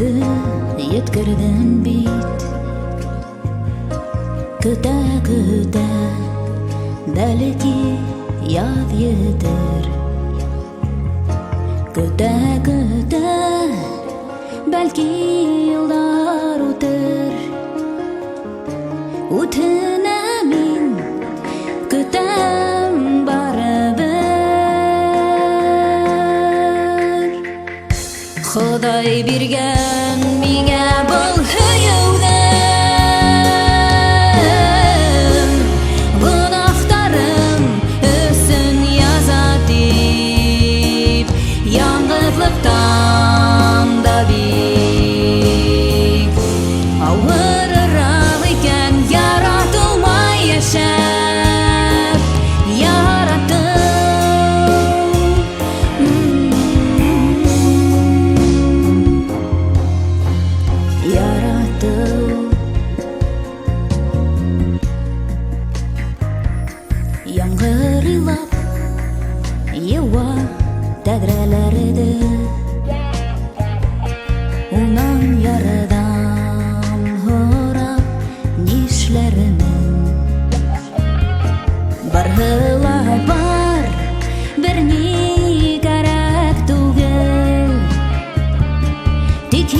Айды еткірдің бит. Көтә-көтә бәлки яҙ етер. Көтә-көтә бәлки йылдар үтер. Үтенә мин көтәм барыбер. Ходай биргән миңә был һөйәүне, гөнаһтарым өсөн яза дип, яңғыҙлыҡтан да бик ауырыраҡ икән яратылмай йәшәп, яратыу. Яңғыр илап йыуа тәҙрәләрҙе, унан ярҙам һорап нишләрмен. Барһы ла бар, бер ни кәрәк түгел, тик